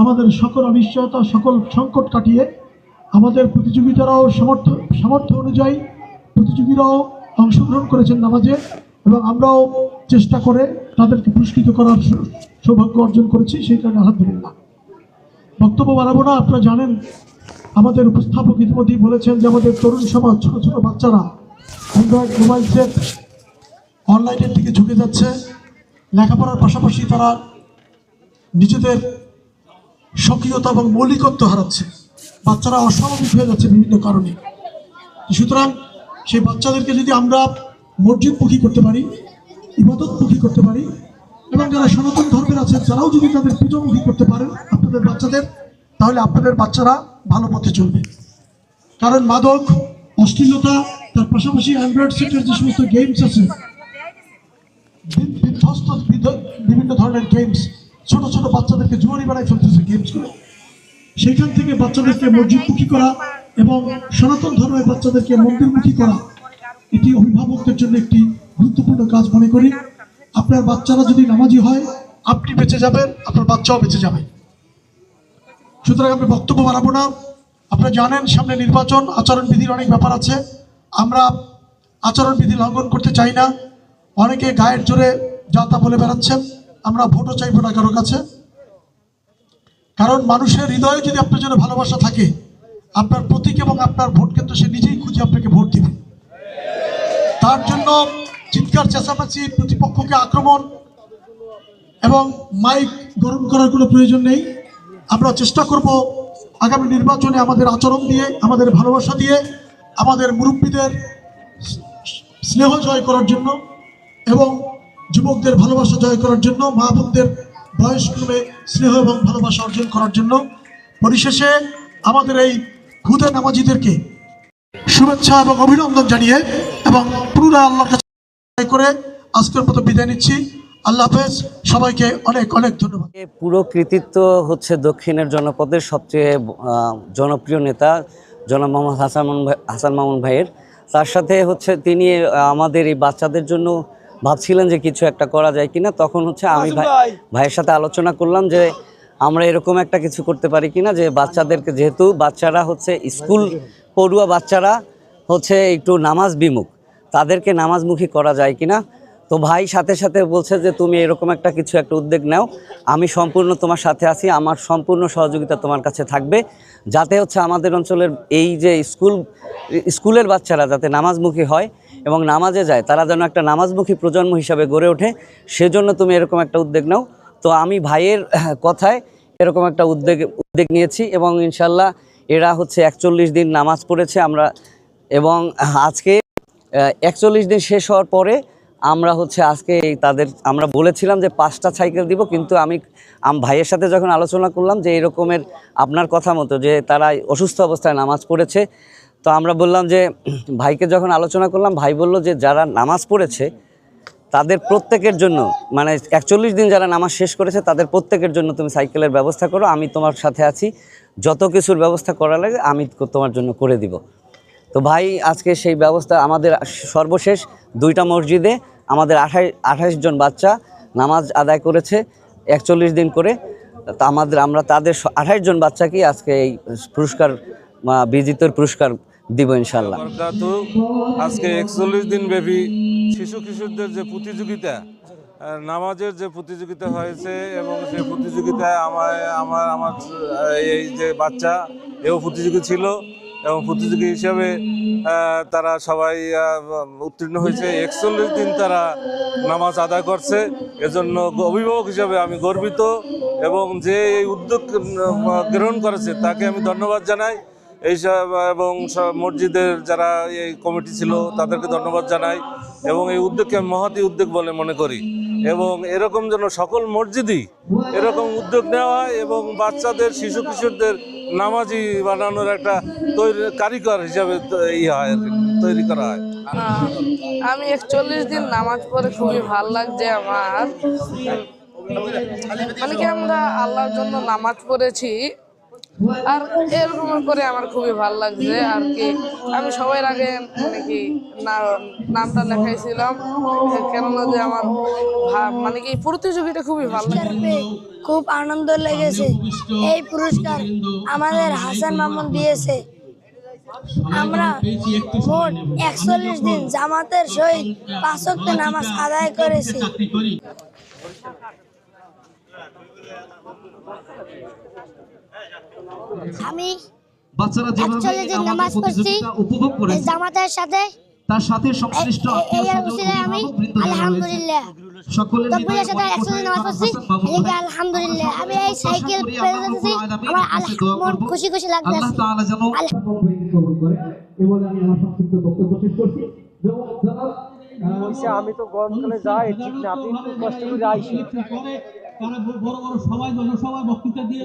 আমাদের সকল অনিশ্চয়তা, সকল সংকট কাটিয়ে আমাদের প্রতিযোগিতারাও সামর্থ্য অনুযায়ী প্রতিযোগীরাও অংশগ্রহণ করেছেন নামাজে, এবং আমরাও চেষ্টা করে তাদেরকে পুরস্কৃত করার সৌভাগ্য অর্জন করেছি। সেই কারণে আলহামদুলিল্লাহ। বক্তব্য বাড়াবো না। আপনারা জানেন, আমাদের উপস্থাপক ইতিমধ্যেই বলেছেন যে আমাদের তরুণ সমাজ, ছোট ছোট বাচ্চারা অ্যান্ড্রয়েড মোবাইল সেট অনলাইনের দিকে ঝুঁকে যাচ্ছে। লেখাপড়ার পাশাপাশি তারা নিজেদের সক্রিয়তা এবং মৌলিকত্ব হারাচ্ছে। বাচ্চারা অস্বাভাবিক হয়ে যাচ্ছে বিভিন্ন কারণে। সুতরাং সেই বাচ্চাদেরকে যদি আমরা মসজিদমুখী করতে পারি, ইবাদতমুখী করতে পারি, এবং যারা সনাতন ধর্মের আছেন তারাও যদি তাদের পূজামুখী করতে পারেন আপনাদের বাচ্চাদের, তাহলে আপনাদের বাচ্চারা ভালো পথে চলবে। কারণ মাদক, অশ্লীলতা, তার পাশাপাশি অ্যান্ড্রয়েড সেটের যে সমস্ত গেমস আছে, বিধ্বস্ত বিভিন্ন ধরনের গেমস, ছোট ছোট বাচ্চাদেরকে জুয়ারি বানায় ফেলতেছে গেমসগুলো। সেইখান থেকে বাচ্চাদেরকে মসজিদমুখী করা এবং সনাতন ধর্মের বাচ্চাদেরকে মন্দিরমুখী করা, এটি অভিভাবকদের জন্য একটি গুরুত্বপূর্ণ কাজ মনে করি। আপনার বাচ্চারা যদি নামাজি হয়, আপনি বেঁচে যাবেন, আপনার বাচ্চাও বেঁচে যাবে। সুতরাং আমি বক্তব্য বাড়াবো না। আপনারা জানেন সামনে নির্বাচন, আচরণবিধির অনেক ব্যাপার আছে। আমরা আচরণবিধি লঙ্ঘন করতে চাই না। অনেকে গায়ের জোরে যা তা বলে বেড়াচ্ছেন। আমরা ভোটও চাইবো না কারো কাছে। কারণ মানুষের হৃদয়ে যদি আপনার জন্য ভালোবাসা থাকে, আপনার প্রতীক এবং আপনার ভোট কিন্তু সে নিজেই খুঁজে আপনাকে ভোট দিবে। তার জন্য চিৎকার চেঁচামেচি, প্রতিপক্ষকে আক্রমণ এবং মাইক গরম করার কোনো প্রয়োজন নেই। আমরা চেষ্টা করব আগামী নির্বাচনে আমাদের আচরণ দিয়ে, আমাদের ভালোবাসা দিয়ে, আমাদের মুরব্বীদের স্নেহ জয় করার জন্য এবং যুবকদের ভালোবাসা জয় করার জন্য, মা বোনদের বয়সক্রমে স্নেহ এবং ভালোবাসা অর্জন করার জন্য। পরিশেষে আমাদের এই খুদে নামাজিদেরকে শুভেচ্ছা এবং অভিনন্দন জানিয়ে এবং পুনরায় আল্লাহর কাছে করে আজকের মতো বিদায় নিচ্ছি। আল্লাহ হাফেজ। সবাইকে অনেক অনেক ধন্যবাদ। পুরো কৃতিত্ব হচ্ছে দক্ষিণের জনপদের সবচেয়ে জনপ্রিয় নেতা জনাব মোহাম্মদ হাসান মামুন ভাইয়ের। তার সাথে হচ্ছে তিনি আমাদের এই বাচ্চাদের জন্য ভাবছিলেন যে কিছু একটা করা যায় কিনা। তখন হচ্ছে আমি ভাইয়ের সাথে আলোচনা করলাম যে আমরা এরকম একটা কিছু করতে পারি কিনা, যে বাচ্চাদেরকে, যেহেতু বাচ্চারা হচ্ছে স্কুল পড়ুয়া বাচ্চারা হচ্ছে একটু নামাজ বিমুখ, তাদেরকে নামাজমুখী করা যায় কিনা। তো ভাই সাথে সাথে বলছে যে তুমি এরকম একটা কিছু একটা উদ্যোগ নাও, আমি সম্পূর্ণ তোমার সাথে আছি, আমার সম্পূর্ণ সহযোগিতা তোমার কাছে থাকবে, যাতে হচ্ছে আমাদের অঞ্চলের এই যে স্কুলের বাচ্চারা যাতে নামাজমুখী হয় এবং নামাজে যায়, তারা যেন একটা নামাজমুখী প্রজন্ম হিসাবে গড়ে ওঠে, সেজন্য তুমি এরকম একটা উদ্যোগ নাও। তো আমি ভাইয়ের কথায় এরকম একটা উদ্যোগ নিয়েছি এবং ইনশাল্লাহ এরা হচ্ছে 41 দিন নামাজ পড়েছে আমরা, এবং আজকে 41 দিন শেষ হওয়ার পরে আমরা হচ্ছে আজকে আমরা বলেছিলাম যে 5টা সাইকেল দিব, কিন্তু আমি ভাইয়ের সাথে যখন আলোচনা করলাম যে এরকমের আপনার কথা মতো যে তারা অসুস্থ অবস্থায় নামাজ পড়েছে, তো আমরা বললাম যে ভাইকে যখন আলোচনা করলাম, ভাই বলল যে যারা নামাজ পড়েছে তাদের প্রত্যেকের জন্য, মানে 41 দিন যারা নামাজ শেষ করেছে তাদের প্রত্যেকের জন্য তুমি সাইকেলের ব্যবস্থা করো, আমি তোমার সাথে আছি, যত কিছুর ব্যবস্থা করা লাগে আমি তোমার জন্য করে দিব। তো ভাই আজকে সেই ব্যবস্থা, আমাদের সর্বশেষ 2টা মসজিদে আমাদের 28 জন বাচ্চা নামাজ আদায় করেছে 41 দিন করে। তা আমরা তাদের 28 জন বাচ্চাকেই আজকে এই পুরস্কার, বিজিতর পুরস্কার দিব ইনশাল্লাহ। আজকে 41 দিন ব্যাপী শিশু কিশোরদের যে প্রতিযোগিতা, নামাজের যে প্রতিযোগিতা হয়েছে, এবং সেই প্রতিযোগিতায় আমার এই যে বাচ্চা এও প্রতিযোগী ছিল, এবং প্রতিযোগী হিসাবে তারা সবাই উত্তীর্ণ হয়েছে। 41 দিন তারা নামাজ আদায় করছে, এজন্য অভিভাবক হিসাবে আমি গর্বিত, এবং যে এই উদ্যোগ গ্রহণ করেছে তাকে আমি ধন্যবাদ জানাই। এইসব এবং মসজিদের যারা এই কমিটি ছিল তাদেরকে ধন্যবাদ জানাই, এবং এই উদ্যোগকে আমি মহতী উদ্যোগ বলে মনে করি, এবং এরকম যেন সকল মসজিদই এরকম উদ্যোগ নেওয়া হয় এবং বাচ্চাদের, শিশু কিশোরদের নামাজি বানানোর একটা কারিগর হিসাবে তৈরি করা হয়। আমি 41 দিন নামাজ পড়ে খুবই ভালো লাগছে আমার, মানে কি আমরা আল্লাহর জন্য নামাজ পড়েছি, আর এরকম করে আমার খুবই ভালো লাগছে আর কি। আমি সবার আগে মানে কি নামটা লেখাইছিলাম, কেননা যে আমার মানে কি প্রতিযোগিতা খুবই ভালো লাগে। পেয়ে খুব আনন্দ লেগেছে। এই পুরস্কার আমাদের হাসান মামুন দিয়েছে। আমরা মোট 41 দিন জামাতের সহিত 5 ওয়াক্ত নামাজ আদায় করেছি। আমি বাচ্চারা যেভাবে 41 দিন আমাদের নামাজ পড়ছি প্রতিযোগিতা উপভোগ করেছে জামাতের সাথে। তার সাথে সংশ্লিষ্ট এই উসিলায় আমি আলহামদুলিল্লাহ সকলের তকবীরের সাথে 100 দিন নামাজ পড়ছি। এদিকে আলহামদুলিল্লাহ আমি এই সাইকেল পেয়েছি, আমার মন খুশি খুশি লাগতেছে। আল্লাহ তাআলা যেন কবুল করে এবং আমি আমার সংক্ষিপ্ত বক্তব্য শেষ করছি। আমি তো গরমকালে যাই ঠিক না, আপনি একটু কষ্ট করে আইসি। বড় বড় সবাই জনসভায় বক্তৃতা দিয়ে